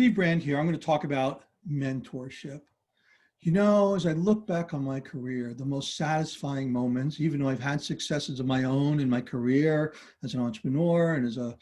Steve Brand here. I'm going to talk about mentorship. You know, as I look back on my career, the most satisfying moments, even though I've had successes of my own in my career as an entrepreneur and as a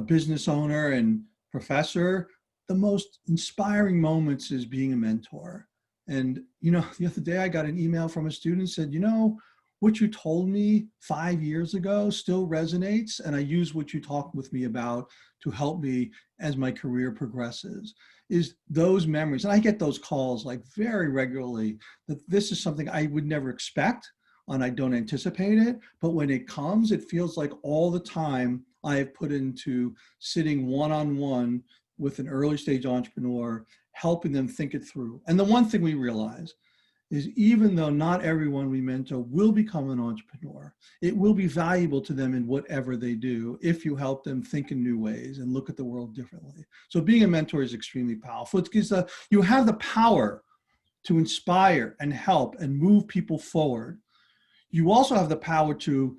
business owner and professor, the most inspiring moments is being a mentor. And, you know, the other day I got an email from a student said, you know, what you told me 5 years ago still resonates. And I use what you talked with me about to help me as my career progresses. Is those memories. And I get those calls like very regularly that this is something I would never expect and I don't anticipate it. But when it comes, it feels like all the time I have put into sitting one-on-one with an early stage entrepreneur, helping them think it through. And the one thing we realize is even though not everyone we mentor will become an entrepreneur, it will be valuable to them in whatever they do if you help them think in new ways and look at the world differently. So being a mentor is extremely powerful. You have the power to inspire and help and move people forward. You also have the power to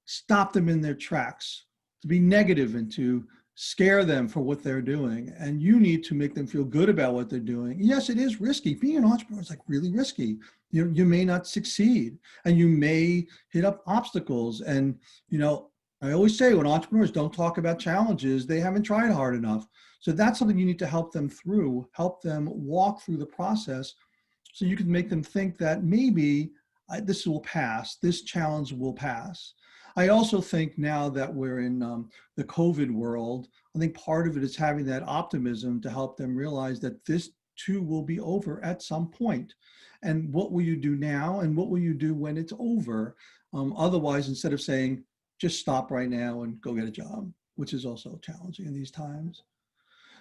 stop them in their tracks, to be negative and to scare them for what they're doing. And you need to make them feel good about what they're doing. Yes, it is risky. Being an entrepreneur is like really risky. You may not succeed and you may hit up obstacles. And, you know, I always say when entrepreneurs don't talk about challenges, they haven't tried hard enough. So that's something you need to help them through, help them walk through the process so you can make them think that maybe this will pass, this challenge will pass. I also think now that we're in the COVID world, I think part of it is having that optimism to help them realize that this too will be over at some point. And what will you do now? And what will you do when it's over? Otherwise, instead of saying, just stop right now and go get a job, which is also challenging in these times.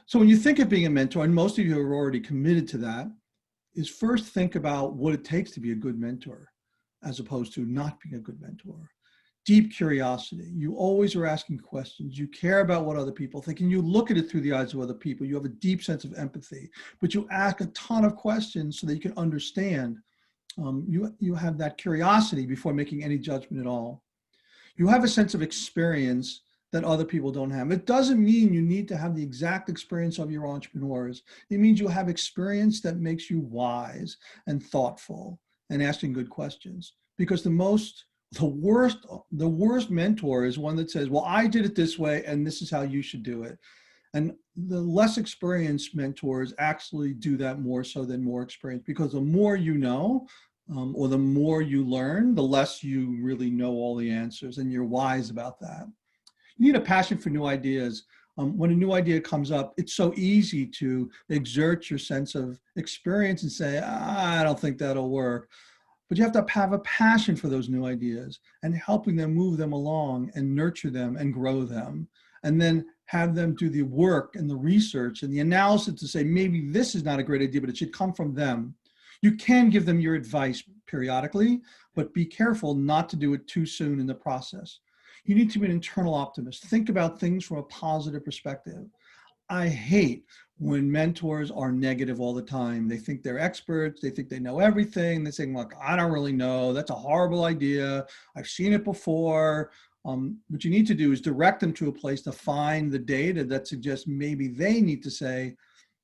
So when you think of being a mentor, and most of you are already committed to that, is first think about what it takes to be a good mentor, as opposed to not being a good mentor. Deep curiosity. You always are asking questions. You care about what other people think, and you look at it through the eyes of other people. You have a deep sense of empathy, but you ask a ton of questions so that you can understand. You have that curiosity before making any judgment at all. You have a sense of experience that other people don't have. It doesn't mean you need to have the exact experience of your entrepreneurs. It means you have experience that makes you wise and thoughtful and asking good questions. Because the worst mentor is one that says, well, I did it this way and this is how you should do it. And the less experienced mentors actually do that more so than more experienced, because the more you know, or the more you learn, the less you really know all the answers, and you're wise about that. You need a passion for new ideas. When a new idea comes up, it's so easy to exert your sense of experience and say, I don't think that'll work. But you have to have a passion for those new ideas and helping them move them along and nurture them and grow them. And then have them do the work and the research and the analysis to say, maybe this is not a great idea, but it should come from them. You can give them your advice periodically, but be careful not to do it too soon in the process. You need to be an internal optimist. Think about things from a positive perspective. I hate when mentors are negative all the time. They think they're experts. They think they know everything. They're saying, look, I don't really know. That's a horrible idea. I've seen it before. What you need to do is direct them to a place to find the data that suggests maybe they need to say,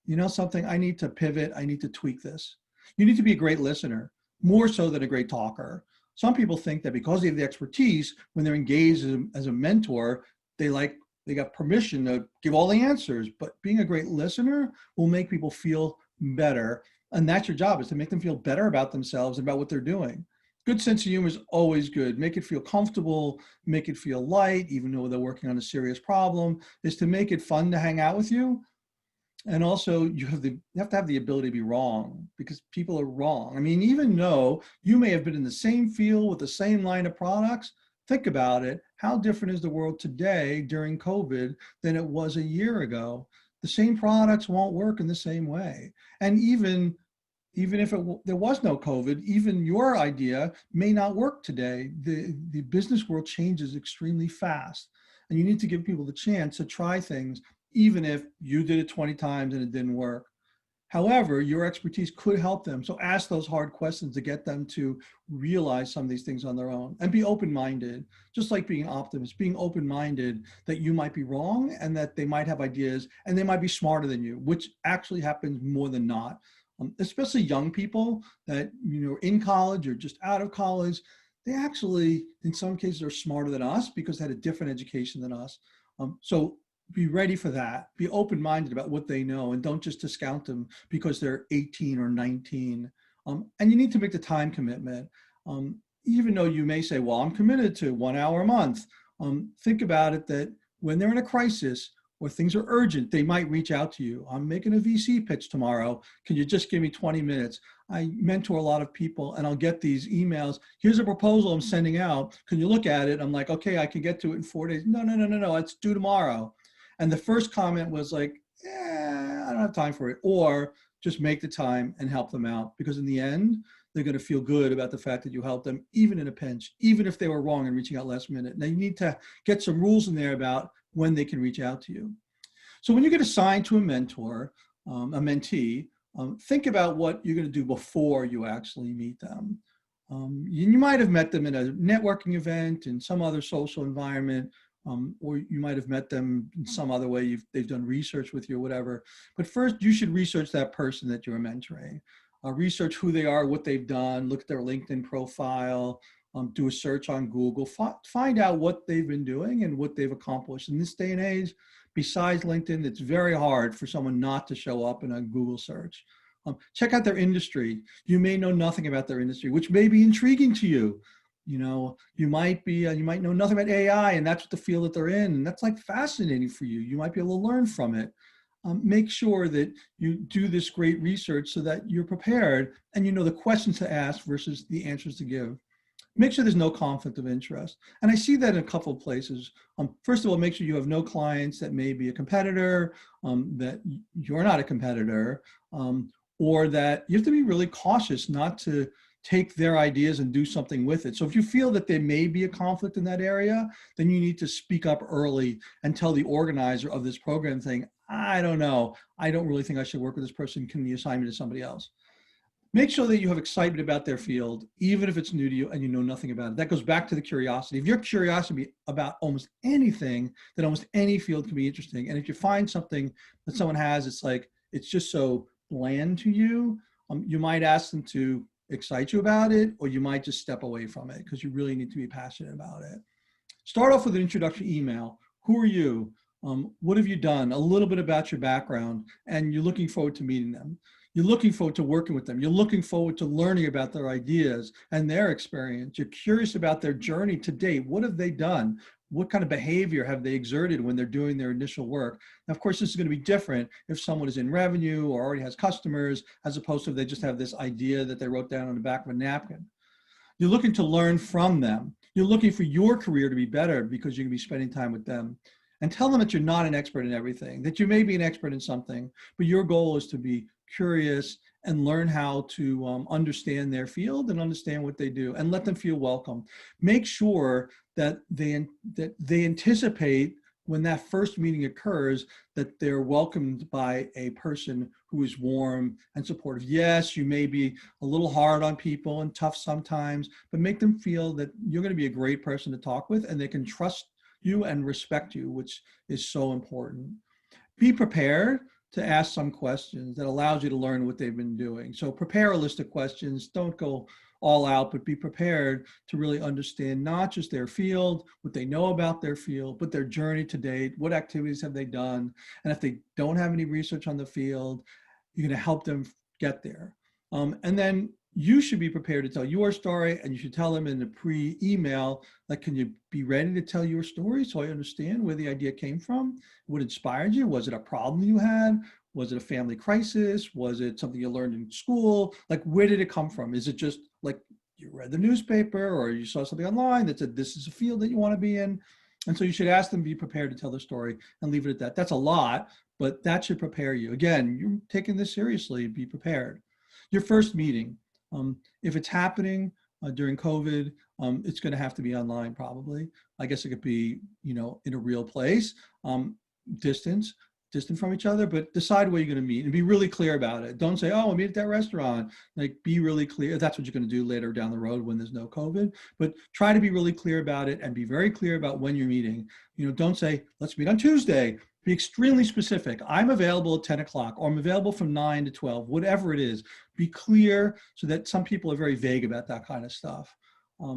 you know something, I need to pivot. I need to tweak this. You need to be a great listener, more so than a great talker. Some people think that because they have the expertise, when they're engaged as a mentor, they got permission to give all the answers. But being a great listener will make people feel better. And that's your job, is to make them feel better about themselves, about what they're doing. Good sense of humor is always good. Make it feel comfortable, make it feel light, even though they're working on a serious problem, is to make it fun to hang out with you. And also you have to have the ability to be wrong, because people are wrong. I mean, even though you may have been in the same field with the same line of products, think about it. How different is the world today during COVID than it was a year ago? The same products won't work in the same way. And even if there was no COVID, even your idea may not work today. The business world changes extremely fast. And you need to give people the chance to try things, even if you did it 20 times and it didn't work. However, your expertise could help them. So ask those hard questions to get them to realize some of these things on their own, and be open-minded, just like being an optimist, being open-minded that you might be wrong and that they might have ideas and they might be smarter than you, which actually happens more than not. Especially young people that, in college or just out of college, they actually, in some cases, are smarter than us because they had a different education than us. So be ready for that. Be open-minded about what they know, and don't just discount them because they're 18 or 19. And you need to make the time commitment. Even though you may say, well, I'm committed to 1 hour a month. Think about it that when they're in a crisis or things are urgent, they might reach out to you. I'm making a VC pitch tomorrow. Can you just give me 20 minutes? I mentor a lot of people, and I'll get these emails. Here's a proposal I'm sending out. Can you look at it? I'm like, okay, I can get to it in 4 days. No, it's due tomorrow. And the first comment was like, I don't have time for it. Or just make the time and help them out, because in the end, they're going to feel good about the fact that you helped them, even in a pinch, even if they were wrong and reaching out last minute. Now you need to get some rules in there about when they can reach out to you. So when you get assigned to a mentor, a mentee, think about what you're going to do before you actually meet them. You might have met them in a networking event, in some other social environment, or you might have met them in some other way. They've done research with you or whatever. But first, you should research that person that you're mentoring. Research who they are, what they've done, look at their LinkedIn profile, do a search on Google, find out what they've been doing and what they've accomplished. In this day and age, besides LinkedIn, it's very hard for someone not to show up in a Google search. Check out their industry. You may know nothing about their industry, which may be intriguing to you. You might know nothing about AI, and that's what the field that they're in, and that's like fascinating for you. You might be able to learn from it. Make sure that you do this great research so that you're prepared and you know the questions to ask versus the answers to give. Make sure there's no conflict of interest. And I see that in a couple of places. First of all, make sure you have no clients that may be a competitor, that you're not a competitor, or that you have to be really cautious not to take their ideas and do something with it. So if you feel that there may be a conflict in that area, then you need to speak up early and tell the organizer of this program thing, I don't know, I don't really think I should work with this person. Can you assign me to somebody else? Make sure that you have excitement about their field, even if it's new to you and you know nothing about it. That goes back to the curiosity. If your curiosity about almost anything, then almost any field can be interesting. And if you find something that someone has, it's just so bland to you, you might ask them to excite you about it, or you might just step away from it because you really need to be passionate about it. Start off with an introductory email. Who are you? What have you done? A little bit about your background, and you're looking forward to meeting them. You're looking forward to working with them. You're looking forward to learning about their ideas and their experience. You're curious about their journey to date. What have they done? What kind of behavior have they exerted when they're doing their initial work? Now, of course, this is going to be different if someone is in revenue or already has customers, as opposed to if they just have this idea that they wrote down on the back of a napkin. You're looking to learn from them. You're looking for your career to be better because you're going to be spending time with them. And tell them that you're not an expert in everything, that you may be an expert in something, but your goal is to be curious and learn how to understand their field and understand what they do, and let them feel welcome. Make sure that they anticipate when that first meeting occurs that they're welcomed by a person who is warm and supportive. Yes, you may be a little hard on people and tough sometimes, but make them feel that you're going to be a great person to talk with and they can trust you and respect you, which is so important. Be prepared to ask some questions that allows you to learn what they've been doing. So prepare a list of questions. Don't go all out, but be prepared to really understand not just their field, what they know about their field, but their journey to date. What activities have they done? And if they don't have any research on the field, you're going to help them get there. And then you should be prepared to tell your story, and you should tell them in the pre-email, like, can you be ready to tell your story so I understand where the idea came from? What inspired you? Was it a problem you had? Was it a family crisis? Was it something you learned in school? Like, where did it come from? Is it just like you read the newspaper or you saw something online that said this is a field that you want to be in? And so you should ask them to be prepared to tell their story and leave it at that. That's a lot, but that should prepare you. Again, you're taking this seriously, be prepared. Your first meeting. If it's happening during COVID, it's going to have to be online probably. I guess it could be, in a real place, distance. distant from each other, but decide where you're going to meet and be really clear about it. Don't say, oh, we'll meet at that restaurant. Like, be really clear. That's what you're going to do later down the road when there's no COVID, but try to be really clear about it and be very clear about when you're meeting. Don't say, let's meet on Tuesday. Be extremely specific. I'm available at 10 o'clock, or I'm available from 9 to 12, whatever it is. Be clear, so that some people are very vague about that kind of stuff.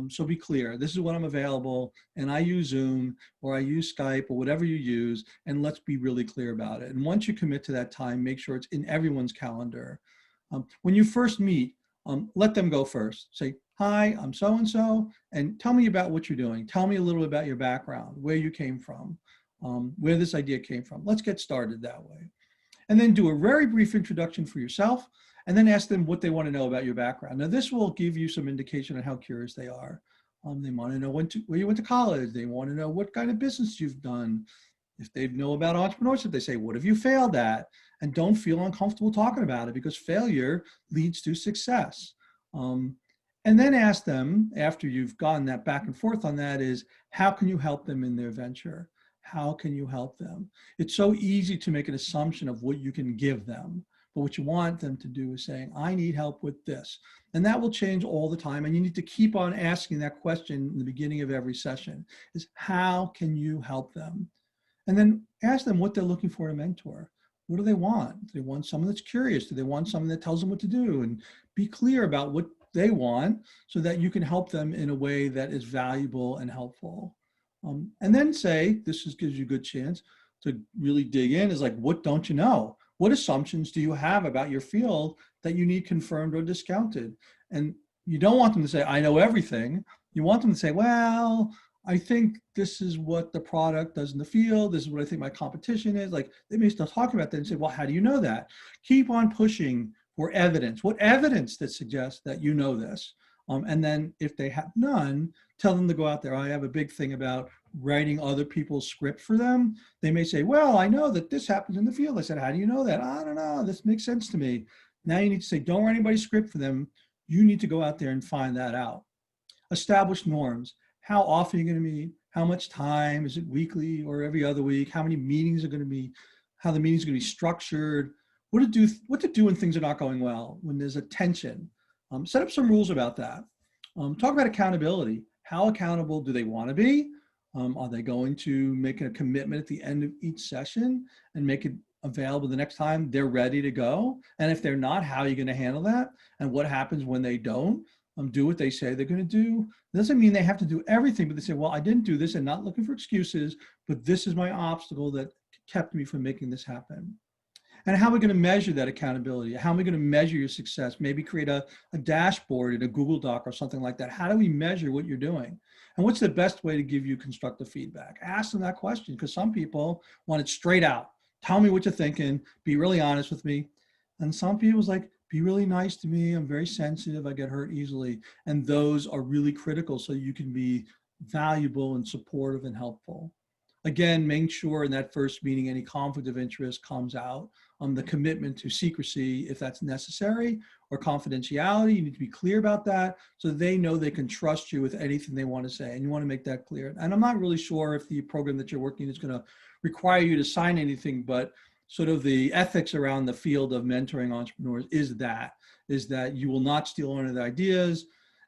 So be clear. This is when I'm available, and I use Zoom or I use Skype or whatever you use, and let's be really clear about it. And once you commit to that time, make sure it's in everyone's calendar. When you first meet, let them go first. Say, hi, I'm so-and-so, and tell me about what you're doing. Tell me a little bit about your background, where you came from, where this idea came from. Let's get started that way. And then do a very brief introduction for yourself, and then ask them what they want to know about your background. Now, this will give you some indication on how curious they are. They want to know where you went to college. They want to know what kind of business you've done. If they know about entrepreneurship, they say, what have you failed at? And don't feel uncomfortable talking about it, because failure leads to success. And then ask them, after you've gotten that back and forth on that, is how can you help them in their venture? How can you help them? It's so easy to make an assumption of what you can give them. But what you want them to do is saying, I need help with this. And that will change all the time. And you need to keep on asking that question in the beginning of every session, is how can you help them? And then ask them what they're looking for in a mentor. What do they want? Do they want someone that's curious? Do they want someone that tells them what to do? And be clear about what they want, so that you can help them in a way that is valuable and helpful. And then say, gives you a good chance to really dig in, is like, what don't you know? What assumptions do you have about your field that you need confirmed or discounted? And you don't want them to say, I know everything. You want them to say, well, I think this is what the product does in the field. This is what I think my competition is. Like, they may start talking about that and say, well, how do you know that? Keep on pushing for evidence. What evidence that suggests that you know this? And then if they have none, tell them to go out there. I have a big thing about writing other people's script for them. They may say, well, I know that this happens in the field. I said, how do you know that? I don't know. This makes sense to me. Now you need to say, don't write anybody's script for them. You need to go out there and find that out. Establish norms. How often are you going to meet? How much time? Is it weekly or every other week? How many meetings are going to be? How the meetings are going to be structured? What to do when things are not going well, when there's a tension. Set up some rules about that. Talk about accountability. How accountable do they want to be? Are they going to make a commitment at the end of each session and make it available the next time they're ready to go? And if they're not, how are you going to handle that? And what happens when they don't do what they say they're going to do? It doesn't mean they have to do everything, but they say, well, I didn't do this, and not looking for excuses, but this is my obstacle that kept me from making this happen. And how are we going to measure that accountability? How are we going to measure your success? Maybe create a dashboard in a Google Doc or something like that. How do we measure what you're doing? And what's the best way to give you constructive feedback? Ask them that question, because some people want it straight out. Tell me what you're thinking. Be really honest with me. And some people's like, be really nice to me. I'm very sensitive. I get hurt easily. And those are really critical, so you can be valuable and supportive and helpful. Again, make sure in that first meeting, any conflict of interest comes out. The commitment to secrecy, if that's necessary, or confidentiality, you need to be clear about that, so they know they can trust you with anything they want to say, and you want to make that clear. And I'm not really sure if the program that you're working is going to require you to sign anything, but sort of the ethics around the field of mentoring entrepreneurs is that you will not steal any of the ideas.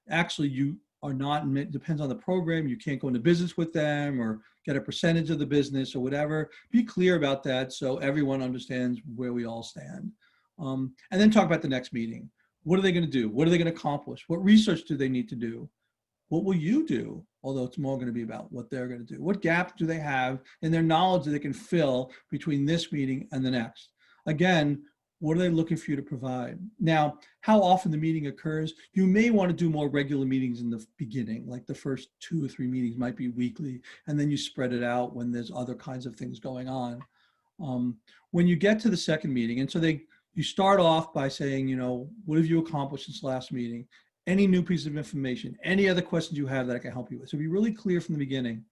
Actually, you are not, depends on the program, you can't go into business with them or get a percentage of the business or whatever. Be clear about that so everyone understands where we all stand. And then talk about the next meeting. What are they going to do? What are they going to accomplish? What research do they need to do? What will you do? Although it's more going to be about what they're going to do. What gaps do they have in their knowledge that they can fill between this meeting and the next? Again, what are they looking for you to provide? Now, how often the meeting occurs, you may want to do more regular meetings in the beginning, like the first 2 or 3 meetings might be weekly, and then you spread it out when there's other kinds of things going on. When you get to the second meeting, and so you start off by saying, what have you accomplished since last meeting? Any new piece of information, any other questions you have that I can help you with. So be really clear from the beginning.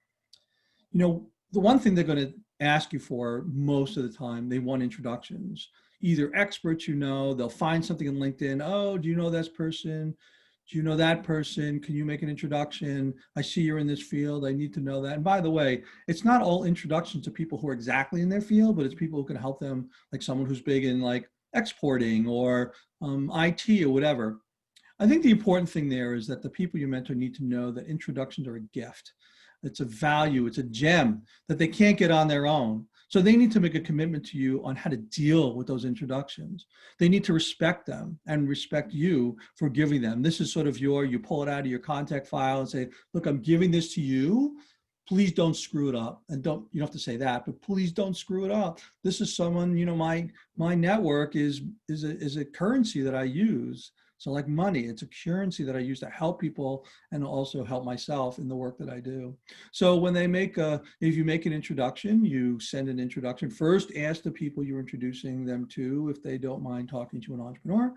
The one thing they're going to ask you for most of the time, they want introductions. Either experts they'll find something on LinkedIn. Oh, do you know this person? Do you know that person? Can you make an introduction? I see you're in this field. I need to know that. And by the way, it's not all introductions to people who are exactly in their field, but it's people who can help them, like someone who's big in like exporting or IT or whatever. I think the important thing there is that the people you mentor need to know that introductions are a gift. It's a value, it's a gem that they can't get on their own. So they need to make a commitment to you on how to deal with those introductions. They need to respect them and respect you for giving them. This is sort of you pull it out of your contact file and say, look, I'm giving this to you. Please don't screw it up. And you don't have to say that, but please don't screw it up. This is someone, my network is a currency that I use. So like money, it's a currency that I use to help people and also help myself in the work that I do. So when if you make an introduction, you send an introduction. First, ask the people you're introducing them to if they don't mind talking to an entrepreneur.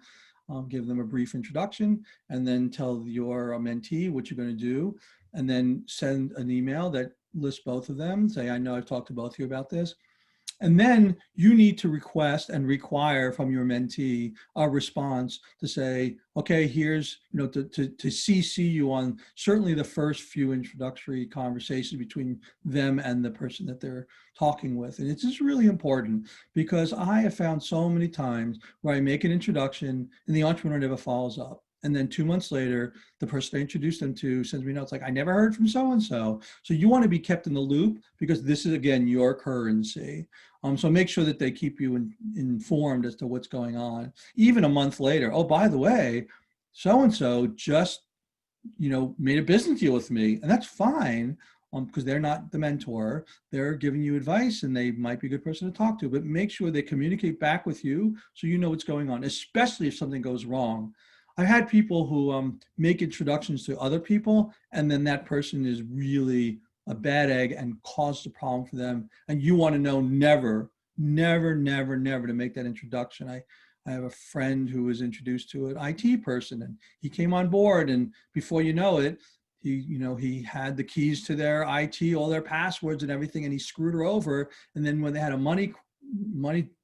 Give them a brief introduction, and then tell your mentee what you're going to do, and then send an email that lists both of them. Say, I know I've talked to both of you about this. And then you need to request and require from your mentee a response to say, okay, here's, to CC you on certainly the first few introductory conversations between them and the person that they're talking with. And it's just really important because I have found so many times where I make an introduction and the entrepreneur never follows up. And then 2 months later, the person I introduced them to sends me notes like, I never heard from so-and-so. So you want to be kept in the loop because this is, again, your currency. So make sure that they keep you informed as to what's going on. Even a month later, oh, by the way, so-and-so just, made a business deal with me. And that's fine because they're not the mentor. They're giving you advice and they might be a good person to talk to. But make sure they communicate back with you so you know what's going on, especially if something goes wrong. I've had people who make introductions to other people, and then that person is really a bad egg and caused a problem for them. And you want to know never to make that introduction. I have a friend who was introduced to an IT person, and he came on board, and before you know it, he had the keys to their IT, all their passwords and everything, and he screwed her over. And then when they had a money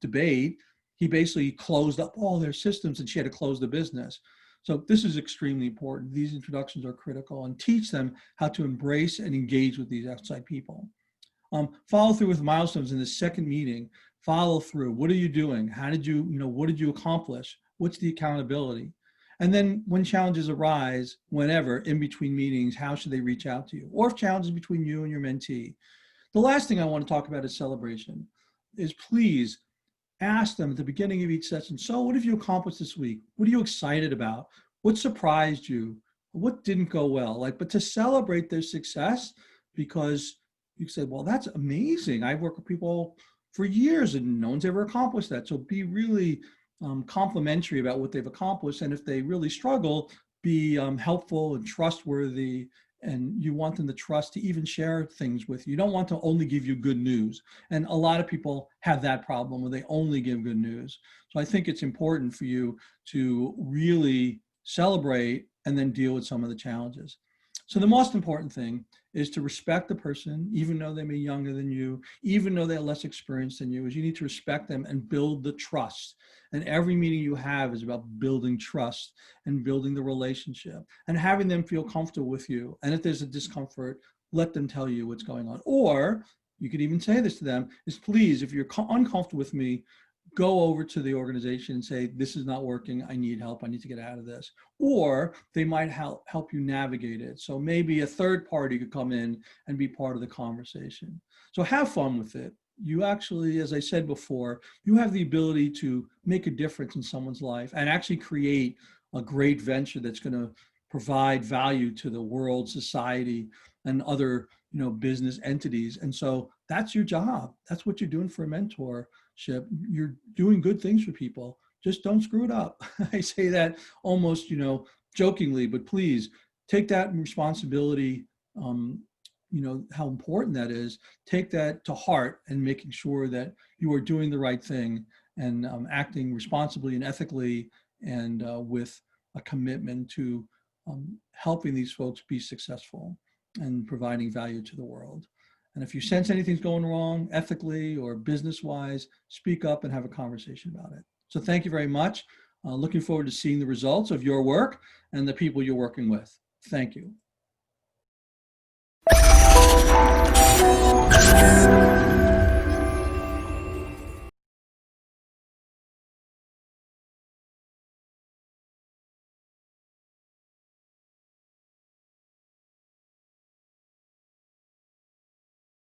debate, he basically closed up all their systems, and she had to close the business. So this is extremely important. These introductions are critical, and teach them how to embrace and engage with these outside people. Follow through with milestones in the second meeting. Follow through. What are you doing? How did what did you accomplish? What's the accountability? And then when challenges arise, whenever, in between meetings, how should they reach out to you? Or if challenges between you and your mentee. The last thing I want to talk about is celebration. Please ask them at the beginning of each session, so what have you accomplished this week? What are you excited about? What surprised you? What didn't go well? But to celebrate their success, because you say, well, that's amazing. I've worked with people for years and no one's ever accomplished that. So be really complimentary about what they've accomplished. And if they really struggle, be helpful and trustworthy. And you want them to trust to even share things with you. You don't want to only give you good news. And a lot of people have that problem where they only give good news. So I think it's important for you to really celebrate and then deal with some of the challenges. So the most important thing is to respect the person, even though they may be younger than you, even though they're less experienced than you, is you need to respect them and build the trust. And every meeting you have is about building trust and building the relationship and having them feel comfortable with you. And if there's a discomfort, let them tell you what's going on. Or you could even say this to them, is please, if you're uncomfortable with me, go over to the organization and say, this is not working. I need help. I need to get out of this. Or they might help you navigate it. So maybe a third party could come in and be part of the conversation. So have fun with it. You actually, as I said before, you have the ability to make a difference in someone's life and actually create a great venture that's going to provide value to the world, society, and other business entities. And so that's your job. That's what you're doing for a mentorship. You're doing good things for people. Just don't screw it up. I say that almost, jokingly, but please take that responsibility, how important that is. Take that to heart and making sure that you are doing the right thing and acting responsibly and ethically and with a commitment to helping these folks be successful and providing value to the world. And if you sense anything's going wrong ethically or business-wise, speak up and have a conversation about it. So thank you very much. Looking forward to seeing the results of your work and the people you're working with. Thank you.